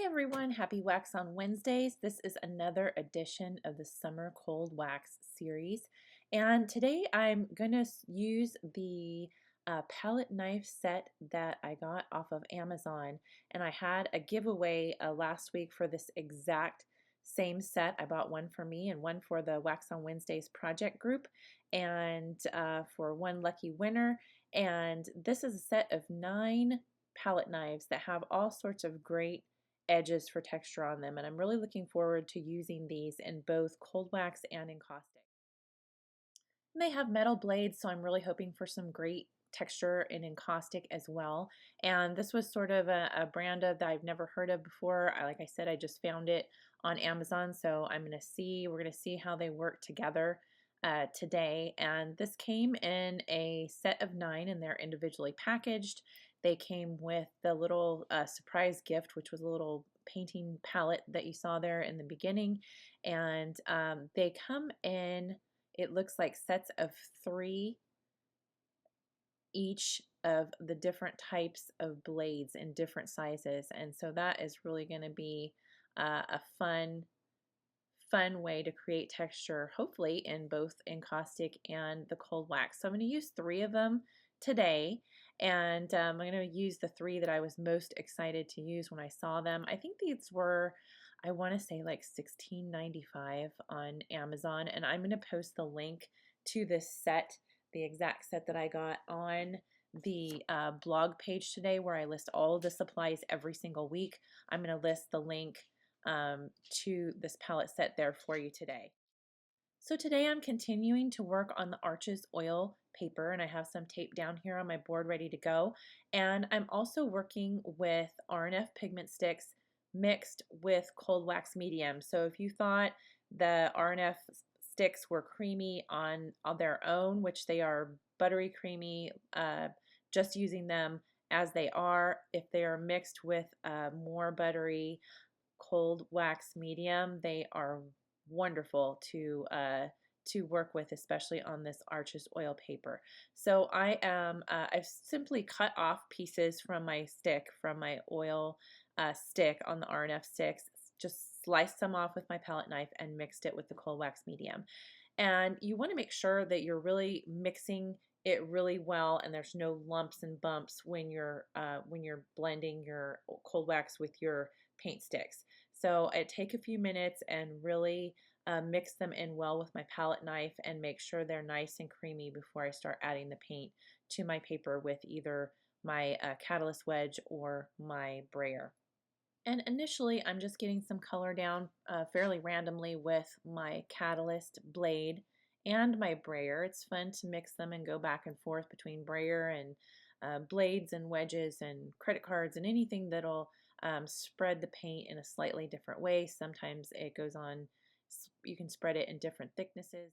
everyone, happy Wax on Wednesdays. This is another edition of the Summer Cold Wax series. And today I'm going to use the palette knife set that I got off of Amazon. And I had a giveaway last week for this exact same set. I bought one for me and one for the Wax on Wednesdays project group, and for one lucky winner. And this is a set of 9 palette knives that have all sorts of great edges for texture on them, and I'm really looking forward to using these in both cold wax and encaustic. And they have metal blades, so I'm really hoping for some great texture in encaustic as well. And this was sort of a brand of that I've never heard of before. Like I said, I just found it on Amazon, so we're gonna see how they work together today. And this came in a set of 9, and they're individually packaged. They came with the little surprise gift, which was a little painting palette that you saw there in the beginning. And they come in, it looks like sets of 3 each of the different types of blades in different sizes. And so that is really going to be a fun way to create texture, hopefully in both encaustic and the cold wax. So I'm going to use 3 of them today, and I'm going to use the 3 that I was most excited to use when I saw them. I think these were, I want to say, like $16.95 on Amazon, and I'm going to post the link to this set, the exact set that I got, on the blog page today, where I list all of the supplies every single week. I'm going to list the link to this palette set there for you today. So today I'm continuing to work on the Arches oil paper, and I have some tape down here on my board ready to go. And I'm also working with R&F pigment sticks mixed with cold wax medium. So if you thought the R&F sticks were creamy on their own, which they are buttery creamy, just using them as they are, if they are mixed with more buttery cold wax medium, they are wonderful to work with, especially on this Arches oil paper. So I've simply cut off pieces from my stick, from my oil stick on the R&F sticks, just sliced them off with my palette knife and mixed it with the cold wax medium. And you want to make sure that you're really mixing it really well, and there's no lumps and bumps when you're blending your cold wax with your paint sticks. So I take a few minutes and really mix them in well with my palette knife and make sure they're nice and creamy before I start adding the paint to my paper with either my catalyst wedge or my brayer. And initially I'm just getting some color down fairly randomly with my catalyst blade and my brayer. It's fun to mix them and go back and forth between brayer and blades and wedges and credit cards and anything that'll spread the paint in a slightly different way. Sometimes it goes on, you can spread it in different thicknesses.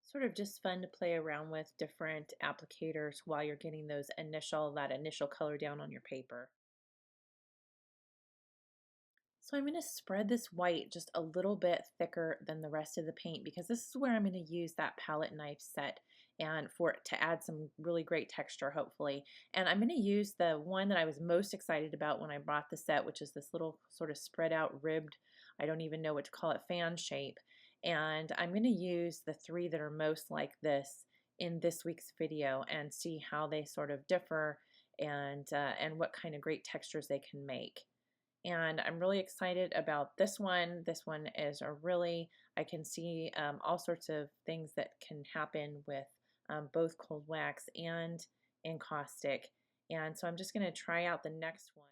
Sort of just fun to play around with different applicators while you're getting that initial color down on your paper. So I'm going to spread this white just a little bit thicker than the rest of the paint, because this is where I'm going to use that palette knife set and for it to add some really great texture, hopefully. And I'm going to use the one that I was most excited about when I bought the set, which is this little sort of spread out ribbed, I don't even know what to call it, fan shape. And I'm going to use the 3 that are most like this in this week's video and see how they sort of differ and what kind of great textures they can make. And I'm really excited about this one. This one is I can see all sorts of things that can happen with both cold wax and encaustic. And so I'm just going to try out the next one.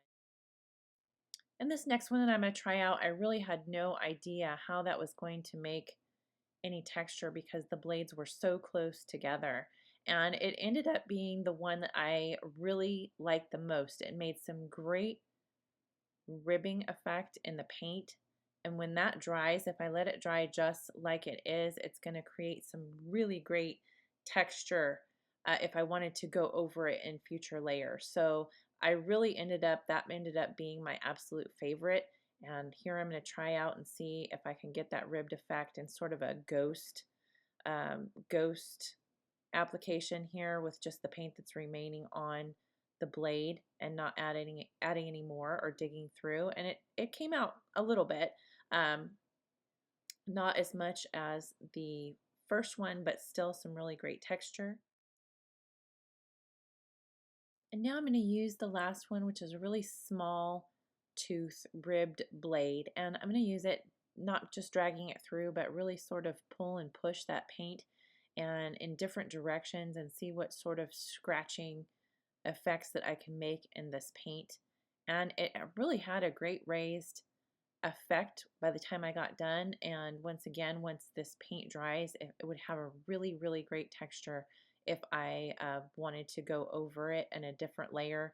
And this next one that I'm going to try out, I really had no idea how that was going to make any texture because the blades were so close together. And it ended up being the one that I really liked the most. It made some great ribbing effect in the paint, and when that dries, if I let it dry just like it is, it's going to create some really great texture if I wanted to go over it in future layers. So I really ended up being my absolute favorite, and here I'm going to try out and see if I can get that ribbed effect in sort of a ghost application here with just the paint that's remaining on the blade and not adding any more or digging through, and it came out a little bit, not as much as the first one, but still some really great texture. And now I'm going to use the last one, which is a really small tooth ribbed blade, and I'm going to use it not just dragging it through, but really sort of pull and push that paint and in different directions and see what sort of scratching effects that I can make in this paint. And it really had a great raised effect by the time I got done, and once again, once this paint dries, it would have a really, really great texture if I wanted to go over it in a different layer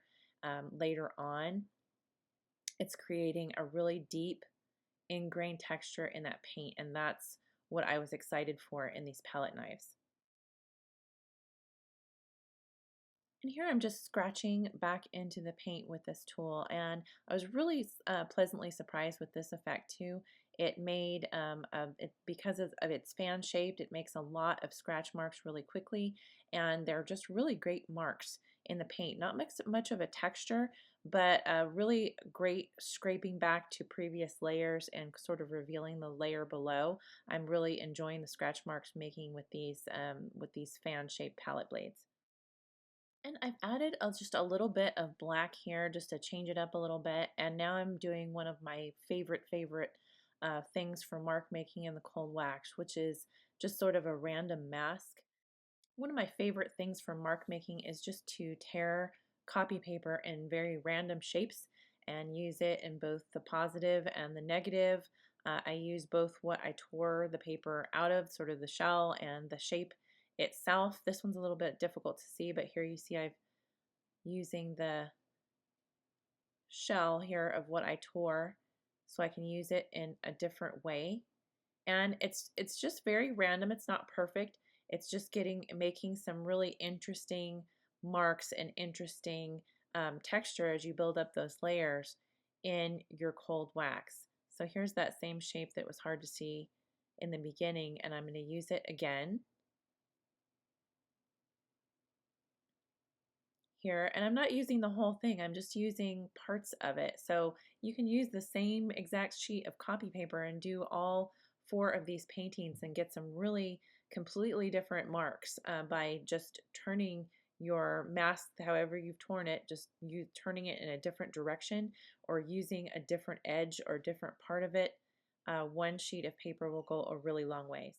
later on. It's creating a really deep ingrained texture in that paint, and that's what I was excited for in these palette knives. And here I'm just scratching back into the paint with this tool, and I was really pleasantly surprised with this effect too. It made, because of its fan shaped, it makes a lot of scratch marks really quickly, and they're just really great marks in the paint. Not much of a texture, but really great scraping back to previous layers and sort of revealing the layer below. I'm really enjoying the scratch marks making with these fan shaped palette blades. And I've added just a little bit of black here just to change it up a little bit. And now I'm doing one of my favorite things for mark making in the cold wax, which is just sort of a random mask. One of my favorite things for mark making is just to tear copy paper in very random shapes and use it in both the positive and the negative. I use both what I tore the paper out of, sort of the shell, and the shape itself. This one's a little bit difficult to see, but here you see I've using the shell here of what I tore so I can use it in a different way. And it's just very random. It's not perfect. It's just making some really interesting marks and interesting texture as you build up those layers in your cold wax. So here's that same shape that was hard to see in the beginning, and I'm going to use it again here, and I'm not using the whole thing, I'm just using parts of it. So you can use the same exact sheet of copy paper and do all 4 of these paintings and get some really completely different marks by just turning your mask however you've torn it, just you turning it in a different direction or using a different edge or different part of it. One sheet of paper will go a really long ways.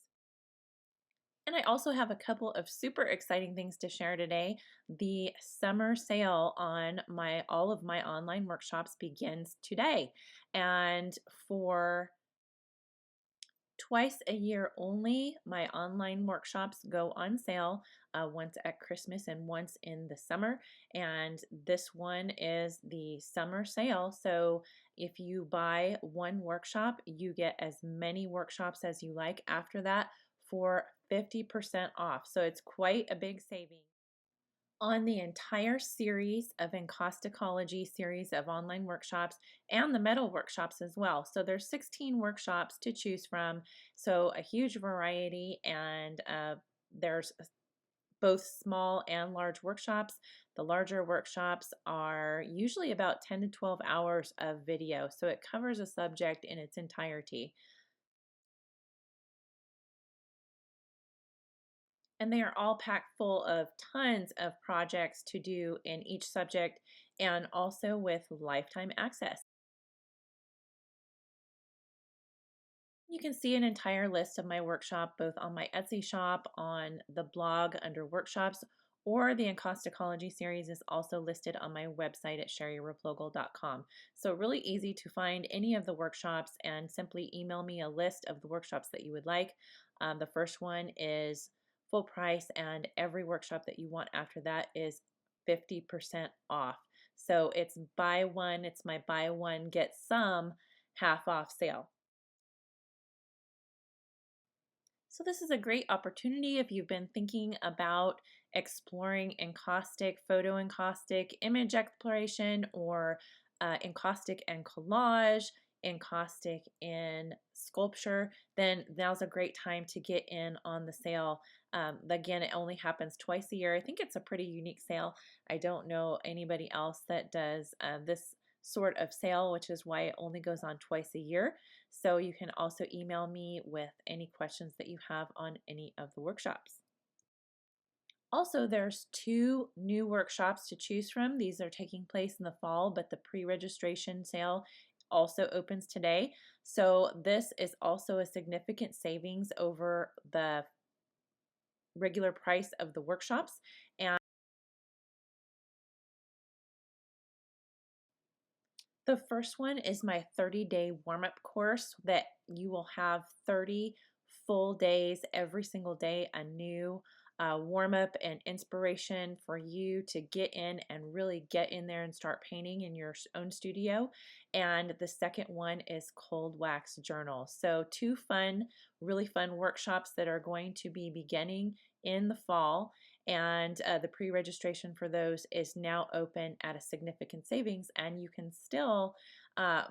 And I also have a couple of super exciting things to share today. The summer sale on all of my online workshops begins today. And for twice a year only, my online workshops go on sale, once at Christmas and once in the summer. And this one is the summer sale. So if you buy one workshop, you get as many workshops as you like after that for 50% off. So it's quite a big saving on the entire series of encausticology series of online workshops and the metal workshops as well. So there's 16 workshops to choose from, so a huge variety, and there's both small and large workshops. The larger workshops are usually about 10 to 12 hours of video, so it covers a subject in its entirety. And they are all packed full of tons of projects to do in each subject and also with lifetime access. You can see an entire list of my workshop both on my Etsy shop, on the blog under workshops, or the encausticology series is also listed on my website at sherryreplogle.com. So really easy to find any of the workshops and simply email me a list of the workshops that you would like. The first one is full price, and every workshop that you want after that is 50% off. So it's my buy one, get some half off sale. So this is a great opportunity if you've been thinking about exploring encaustic, photo encaustic, image exploration, or encaustic and collage, encaustic in sculpture, then now's a great time to get in on the sale. Again, it only happens twice a year. I think it's a pretty unique sale. I don't know anybody else that does this sort of sale, which is why it only goes on twice a year. So you can also email me with any questions that you have on any of the workshops. Also, there's 2 new workshops to choose from. These are taking place in the fall, but the pre-registration sale also opens today. So this is also a significant savings over the regular price of the workshops. And the first one is my 30-day warm-up course that you will have 30 full days, every single day, a new warm-up and inspiration for you to get in and really get in there and start painting in your own studio. And the second one is cold wax journal. So 2 fun, really fun workshops that are going to be beginning in the fall, and the pre-registration for those is now open at a significant savings, and you can still uh,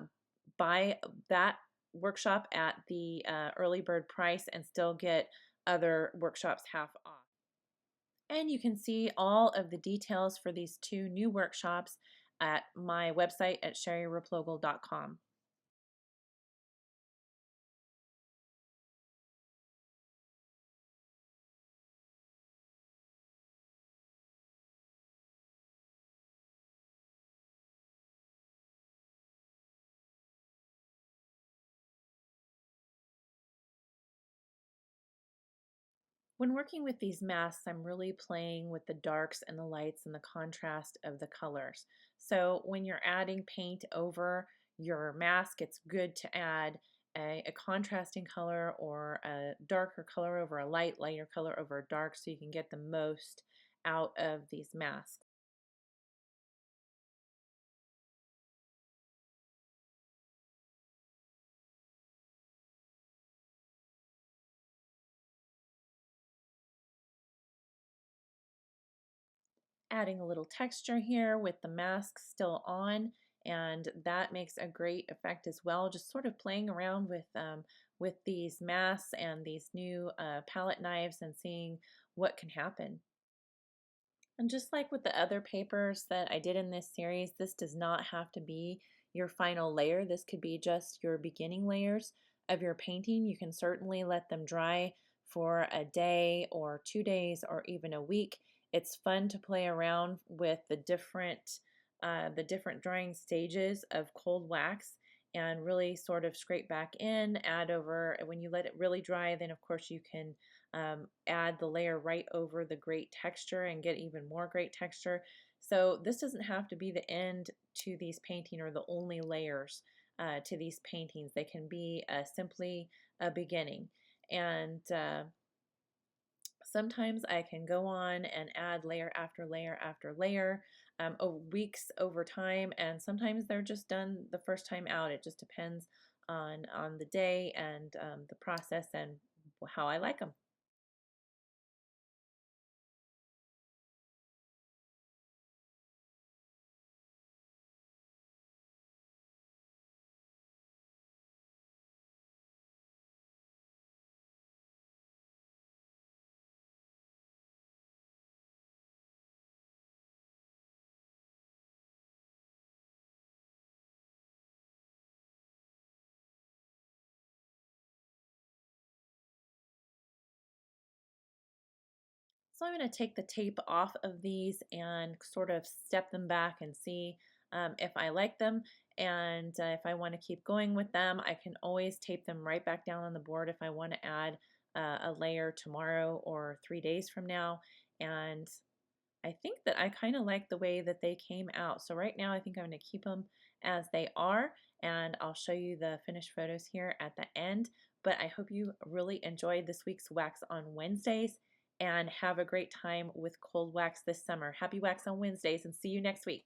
buy that workshop at the early bird price and still get other workshops half off. And you can see all of the details for these 2 new workshops at my website at sherryreplogle.com. When working with these masks, I'm really playing with the darks and the lights and the contrast of the colors. So when you're adding paint over your mask, it's good to add a contrasting color or a darker color over a lighter color over a dark, so you can get the most out of these masks. Adding a little texture here with the mask still on, and that makes a great effect as well. Just sort of playing around with these masks and these new palette knives and seeing what can happen. And just like with the other papers that I did in this series, this does not have to be your final layer. This could be just your beginning layers of your painting. You can certainly let them dry for a day or 2 days or even a week. It's fun to play around with the different drying stages of cold wax and really sort of scrape back in, add over. When you let it really dry, then of course you can add the layer right over the great texture and get even more great texture. So this doesn't have to be the end to these painting or the only layers to these paintings. They can be simply a beginning. And sometimes I can go on and add layer after layer after layer weeks over time, and sometimes they're just done the first time out. It just depends on the day and the process and how I like them. So I'm going to take the tape off of these and sort of step them back and see if I like them. And if I want to keep going with them, I can always tape them right back down on the board if I want to add a layer tomorrow or 3 days from now. And I think that I kind of like the way that they came out. So right now I think I'm going to keep them as they are, and I'll show you the finished photos here at the end. But I hope you really enjoyed this week's Wax on Wednesdays and have a great time with cold wax this summer. Happy Wax on Wednesdays and see you next week.